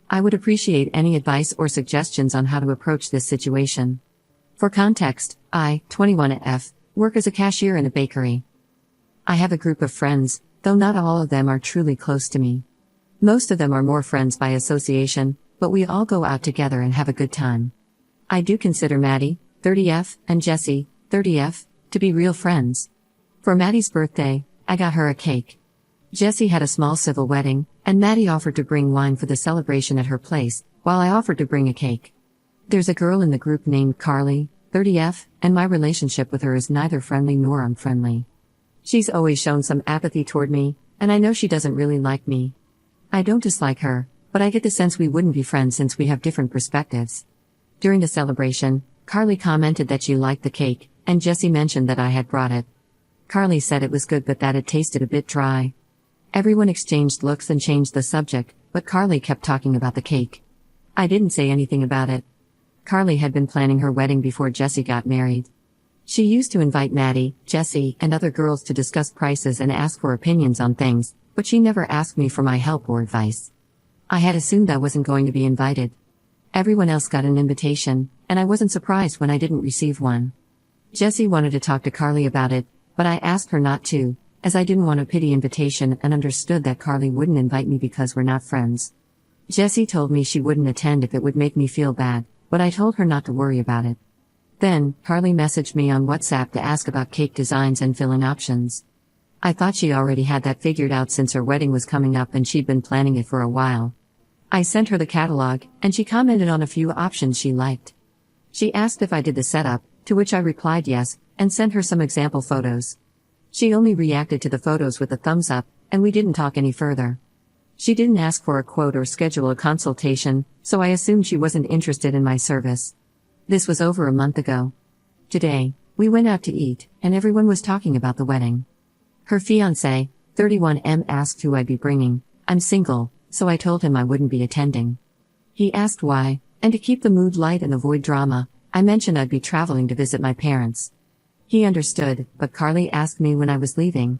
I would appreciate any advice or suggestions on how to approach this situation. For context, I, 21F, work as a cashier in a bakery. I have a group of friends, though not all of them are truly close to me. Most of them are more friends by association, but we all go out together and have a good time. I do consider Maddie, 30F, and Jessie, 30F, to be real friends. For Maddie's birthday, I got her a cake. Jessie had a small civil wedding, and Maddie offered to bring wine for the celebration at her place, while I offered to bring a cake. There's a girl in the group named Carly, 30F, and my relationship with her is neither friendly nor unfriendly. She's always shown some apathy toward me, and I know she doesn't really like me. I don't dislike her, but I get the sense we wouldn't be friends since we have different perspectives. During the celebration, Carly commented that she liked the cake, and Jessie mentioned that I had brought it. Carly said it was good but that it tasted a bit dry. Everyone exchanged looks and changed the subject, but Carly kept talking about the cake. I didn't say anything about it. Carly had been planning her wedding before Jessie got married. She used to invite Maddie, Jessie, and other girls to discuss prices and ask for opinions on things, but she never asked me for my help or advice. I had assumed I wasn't going to be invited. Everyone else got an invitation, and I wasn't surprised when I didn't receive one. Jessie wanted to talk to Carly about it, but I asked her not to, as I didn't want a pity invitation and understood that Carly wouldn't invite me because we're not friends. Jessie told me she wouldn't attend if it would make me feel bad, but I told her not to worry about it. Then, Carly messaged me on WhatsApp to ask about cake designs and fill-in options. I thought she already had that figured out since her wedding was coming up and she'd been planning it for a while. I sent her the catalog, and she commented on a few options she liked. She asked if I did the setup, to which I replied yes, and sent her some example photos. She only reacted to the photos with a thumbs up, and we didn't talk any further. She didn't ask for a quote or schedule a consultation, so I assumed she wasn't interested in my service. This was over a month ago. Today, we went out to eat, and everyone was talking about the wedding. Her fiancé, 31M, asked who I'd be bringing. I'm single, so I told him I wouldn't be attending. He asked why, and to keep the mood light and avoid drama, I mentioned I'd be traveling to visit my parents. He understood, but Carly asked me when I was leaving.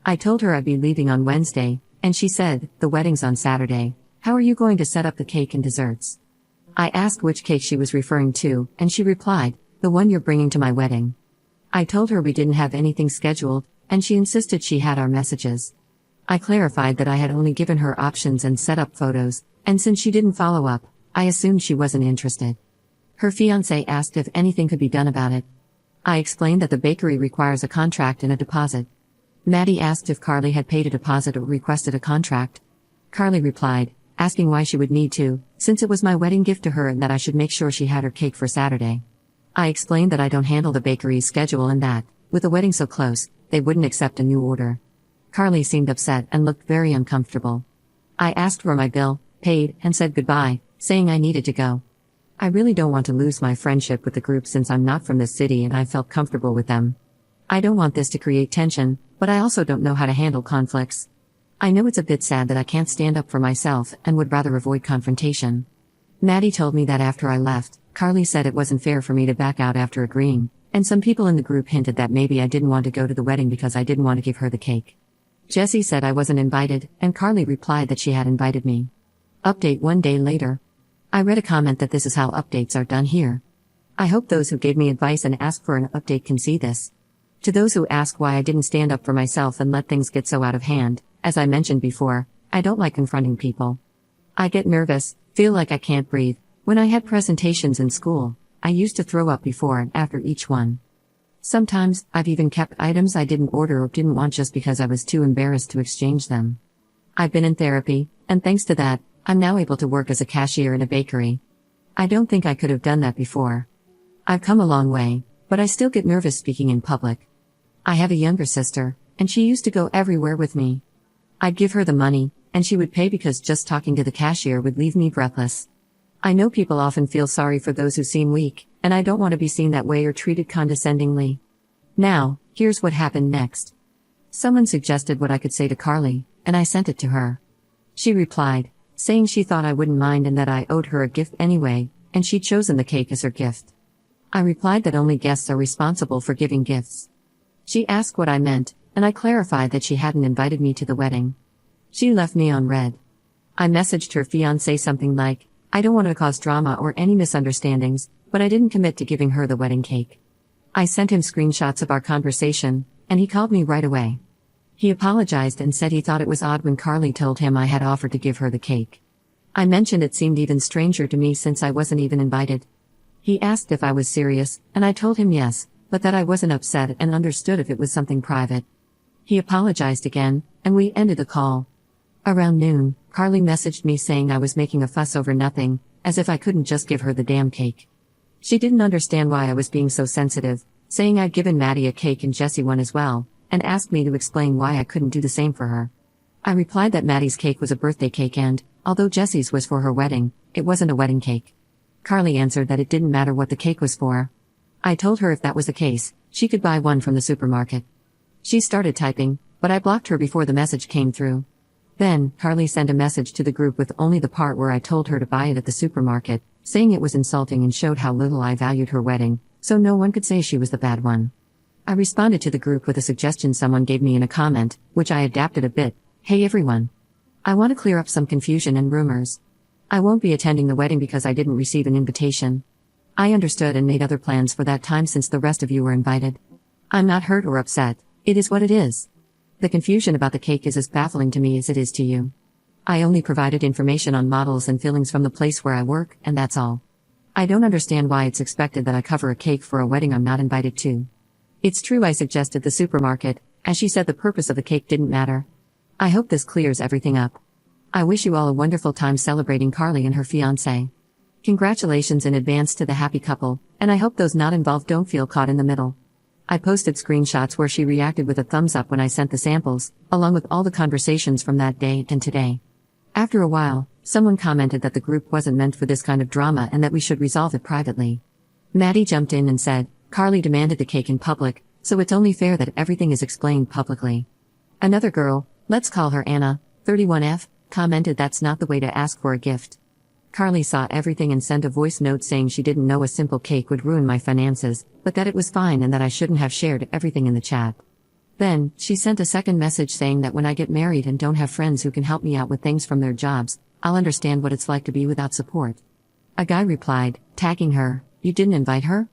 I told her I'd be leaving on Wednesday, and she said, "The wedding's on Saturday. How are you going to set up the cake and desserts?" I asked which cake she was referring to, and she replied, "The one you're bringing to my wedding." I told her we didn't have anything scheduled, and she insisted she had our messages. I clarified that I had only given her options and set up photos, and since she didn't follow up, I assumed she wasn't interested. Her fiancé asked if anything could be done about it. I explained that the bakery requires a contract and a deposit. Maddie asked if Carly had paid a deposit or requested a contract. Carly replied, asking why she would need to, since it was my wedding gift to her and that I should make sure she had her cake for Saturday. I explained that I don't handle the bakery's schedule and that, with the wedding so close, they wouldn't accept a new order. Carly seemed upset and looked very uncomfortable. I asked for my bill, paid, and said goodbye, saying I needed to go. I really don't want to lose my friendship with the group since I'm not from this city and I felt comfortable with them. I don't want this to create tension, but I also don't know how to handle conflicts. I know it's a bit sad that I can't stand up for myself and would rather avoid confrontation. Maddie told me that after I left, Carly said it wasn't fair for me to back out after agreeing, and some people in the group hinted that maybe I didn't want to go to the wedding because I didn't want to give her the cake. Jessie said I wasn't invited, and Carly replied that she had invited me. Update 1 day later. I read a comment that this is how updates are done here. I hope those who gave me advice and asked for an update can see this. To those who ask why I didn't stand up for myself and let things get so out of hand, as I mentioned before, I don't like confronting people. I get nervous, feel like I can't breathe. When I had presentations in school, I used to throw up before and after each one. Sometimes, I've even kept items I didn't order or didn't want just because I was too embarrassed to exchange them. I've been in therapy, and thanks to that, I'm now able to work as a cashier in a bakery. I don't think I could have done that before. I've come a long way, but I still get nervous speaking in public. I have a younger sister, and she used to go everywhere with me. I'd give her the money, and she would pay because just talking to the cashier would leave me breathless. I know people often feel sorry for those who seem weak, and I don't want to be seen that way or treated condescendingly. Now, here's what happened next. Someone suggested what I could say to Carly, and I sent it to her. She replied, saying she thought I wouldn't mind and that I owed her a gift anyway, and she'd chosen the cake as her gift. I replied that only guests are responsible for giving gifts. She asked what I meant, and I clarified that she hadn't invited me to the wedding. She left me on read. I messaged her fiancé something like, I don't want to cause drama or any misunderstandings, but I didn't commit to giving her the wedding cake. I sent him screenshots of our conversation, and he called me right away. He apologized and said he thought it was odd when Carly told him I had offered to give her the cake. I mentioned it seemed even stranger to me since I wasn't even invited. He asked if I was serious, and I told him yes, but that I wasn't upset and understood if it was something private. He apologized again, and we ended the call. Around noon, Carly messaged me saying I was making a fuss over nothing, as if I couldn't just give her the damn cake. She didn't understand why I was being so sensitive, saying I'd given Maddie a cake and Jessie one as well, and asked me to explain why I couldn't do the same for her. I replied that Maddie's cake was a birthday cake and, although Jessie's was for her wedding, it wasn't a wedding cake. Carly answered that it didn't matter what the cake was for. I told her if that was the case, she could buy one from the supermarket. She started typing, but I blocked her before the message came through. Then, Carly sent a message to the group with only the part where I told her to buy it at the supermarket, saying it was insulting and showed how little I valued her wedding, so no one could say she was the bad one. I responded to the group with a suggestion someone gave me in a comment, which I adapted a bit. Hey everyone. I want to clear up some confusion and rumors. I won't be attending the wedding because I didn't receive an invitation. I understood and made other plans for that time since the rest of you were invited. I'm not hurt or upset, it is what it is. The confusion about the cake is as baffling to me as it is to you. I only provided information on models and fillings from the place where I work, and that's all. I don't understand why it's expected that I cover a cake for a wedding I'm not invited to. It's true I suggested the supermarket, as she said the purpose of the cake didn't matter. I hope this clears everything up. I wish you all a wonderful time celebrating Carly and her fiancé. Congratulations in advance to the happy couple, and I hope those not involved don't feel caught in the middle. I posted screenshots where she reacted with a thumbs up when I sent the samples, along with all the conversations from that day and today. After a while, someone commented that the group wasn't meant for this kind of drama and that we should resolve it privately. Maddie jumped in and said, Carly demanded the cake in public, so it's only fair that everything is explained publicly. Another girl, let's call her Anna, 31F, commented that's not the way to ask for a gift. Carly saw everything and sent a voice note saying she didn't know a simple cake would ruin my finances, but that it was fine and that I shouldn't have shared everything in the chat. Then, she sent a second message saying that when I get married and don't have friends who can help me out with things from their jobs, I'll understand what it's like to be without support. A guy replied, tagging her, you didn't invite her?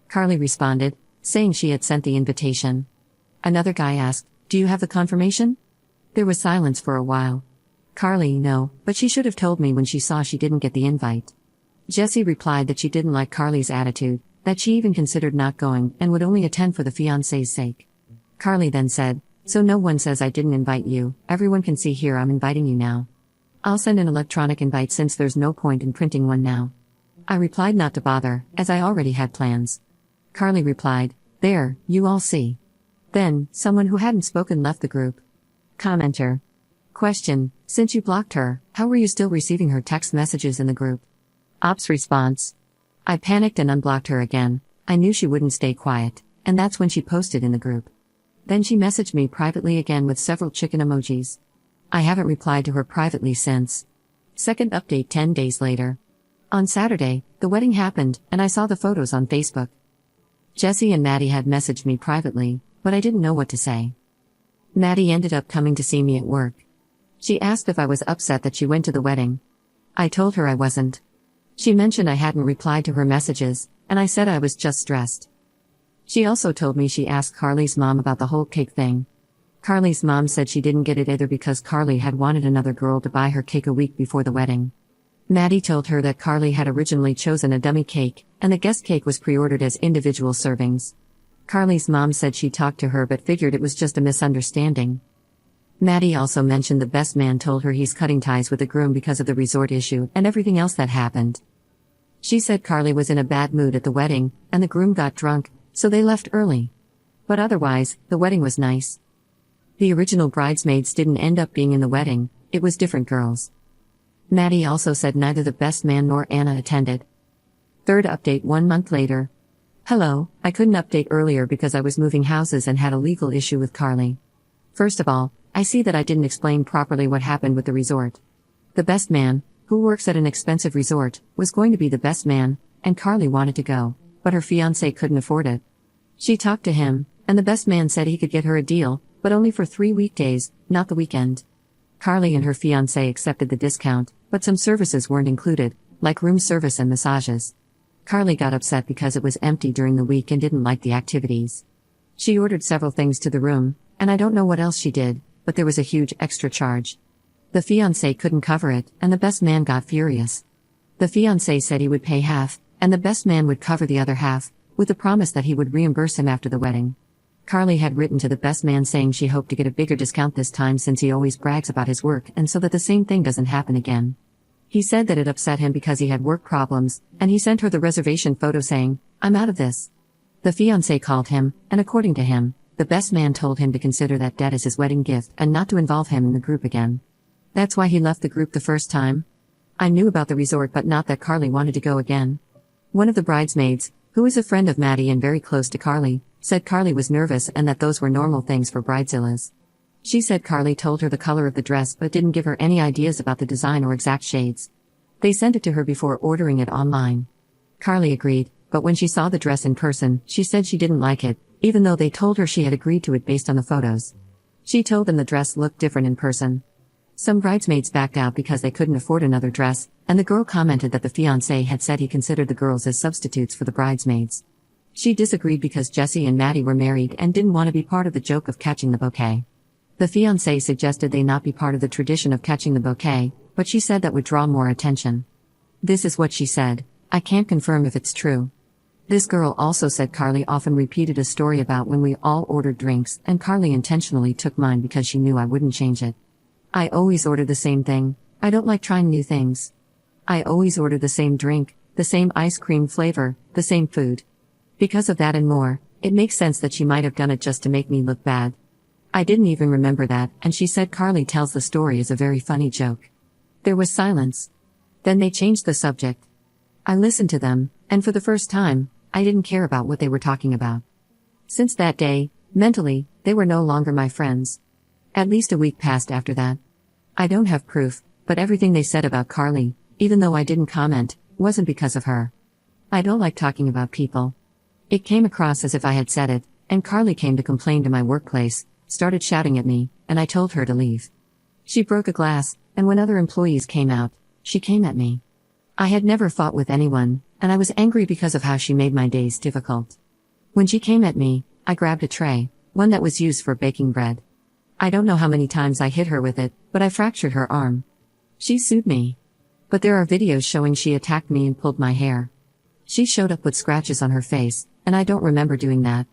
Carly responded, saying she had sent the invitation. Another guy asked, do you have the confirmation? There was silence for a while. Carly, no, but she should have told me when she saw she didn't get the invite. Jessie replied that she didn't like Carly's attitude, that she even considered not going and would only attend for the fiancé's sake. Carly then said, so no one says I didn't invite you, everyone can see here I'm inviting you now. I'll send an electronic invite since there's no point in printing one now. I replied not to bother, as I already had plans. Carly replied, there, you all see. Then, someone who hadn't spoken left the group. Commenter. Question, since you blocked her, how were you still receiving her text messages in the group? Ops response. I panicked and unblocked her again, I knew she wouldn't stay quiet, and that's when she posted in the group. Then she messaged me privately again with several chicken emojis. I haven't replied to her privately since. Second update 10 days later. On Saturday, the wedding happened, and I saw the photos on Facebook. Jessie and Maddie had messaged me privately, but I didn't know what to say. Maddie ended up coming to see me at work. She asked if I was upset that she went to the wedding. I told her I wasn't. She mentioned I hadn't replied to her messages, and I said I was just stressed. She also told me she asked Carly's mom about the whole cake thing. Carly's mom said she didn't get it either because Carly had wanted another girl to buy her cake a week before the wedding. Maddie told her that Carly had originally chosen a dummy cake, and the guest cake was pre-ordered as individual servings. Carly's mom said she talked to her but figured it was just a misunderstanding. Maddie also mentioned the best man told her he's cutting ties with the groom because of the resort issue and everything else that happened. She said Carly was in a bad mood at the wedding, and the groom got drunk, so they left early. But otherwise, the wedding was nice. The original bridesmaids didn't end up being in the wedding, it was different girls. Maddie also said neither the best man nor Anna attended. Third update 1 month later. Hello, I couldn't update earlier because I was moving houses and had a legal issue with Carly. First of all, I see that I didn't explain properly what happened with the resort. The best man, who works at an expensive resort, was going to be the best man, and Carly wanted to go, but her fiancé couldn't afford it. She talked to him, and the best man said he could get her a deal, but only for 3 weekdays, not the weekend. Carly and her fiancé accepted the discount, but some services weren't included, like room service and massages. Carly got upset because it was empty during the week and didn't like the activities. She ordered several things to the room, and I don't know what else she did, but there was a huge extra charge. The fiancé couldn't cover it, and the best man got furious. The fiancé said he would pay half, and the best man would cover the other half, with the promise that he would reimburse him after the wedding. Carly had written to the best man saying she hoped to get a bigger discount this time since he always brags about his work and so that the same thing doesn't happen again. He said that it upset him because he had work problems, and he sent her the reservation photo saying, "I'm out of this." The fiancé called him, and according to him, the best man told him to consider that debt as his wedding gift and not to involve him in the group again. That's why he left the group the first time. I knew about the resort but not that Carly wanted to go again. One of the bridesmaids, who is a friend of Maddie and very close to Carly, said Carly was nervous and that those were normal things for bridezillas. She said Carly told her the color of the dress but didn't give her any ideas about the design or exact shades. They sent it to her before ordering it online. Carly agreed, but when she saw the dress in person, she said she didn't like it, even though they told her she had agreed to it based on the photos. She told them the dress looked different in person. Some bridesmaids backed out because they couldn't afford another dress, and the girl commented that the fiancé had said he considered the girls as substitutes for the bridesmaids. She disagreed because Jesse and Maddie were married and didn't want to be part of the joke of catching the bouquet. The fiancé suggested they not be part of the tradition of catching the bouquet, but she said that would draw more attention. This is what she said. I can't confirm if it's true. This girl also said Carly often repeated a story about when we all ordered drinks, and Carly intentionally took mine because she knew I wouldn't change it. I always order the same thing. I don't like trying new things. I always order the same drink, the same ice cream flavor, the same food. Because of that and more, it makes sense that she might have done it just to make me look bad. I didn't even remember that, and she said Carly tells the story as a very funny joke. There was silence. Then they changed the subject. I listened to them, and for the first time, I didn't care about what they were talking about. Since that day, mentally, they were no longer my friends. At least a week passed after that. I don't have proof, but everything they said about Carly, even though I didn't comment, wasn't because of her. I don't like talking about people. It came across as if I had said it, and Carly came to complain to my workplace, started shouting at me, and I told her to leave. She broke a glass, and when other employees came out, she came at me. I had never fought with anyone, and I was angry because of how she made my days difficult. When she came at me, I grabbed a tray, one that was used for baking bread. I don't know how many times I hit her with it, but I fractured her arm. She sued me. But there are videos showing she attacked me and pulled my hair. She showed up with scratches on her face, and I don't remember doing that.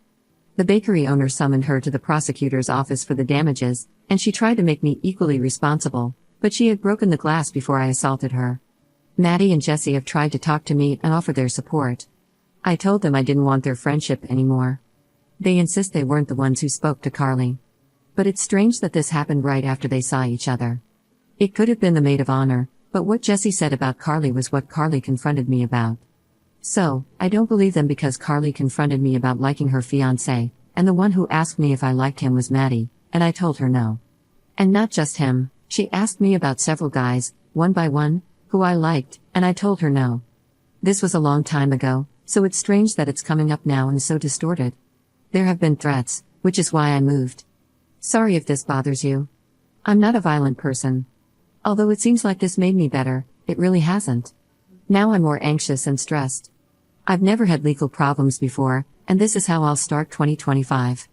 The bakery owner summoned her to the prosecutor's office for the damages, and she tried to make me equally responsible, but she had broken the glass before I assaulted her. Maddie and Jesse have tried to talk to me and offer their support. I told them I didn't want their friendship anymore. They insist they weren't the ones who spoke to Carly. But it's strange that this happened right after they saw each other. It could have been the maid of honor, but what Jesse said about Carly was what Carly confronted me about. So, I don't believe them because Carly confronted me about liking her fiancé, and the one who asked me if I liked him was Maddie, and I told her no. And not just him, she asked me about several guys, one by one, who I liked, and I told her no. This was a long time ago, so it's strange that it's coming up now and so distorted. There have been threats, which is why I moved. Sorry if this bothers you. I'm not a violent person. Although it seems like this made me better, it really hasn't. Now I'm more anxious and stressed. I've never had legal problems before, and this is how I'll start 2025.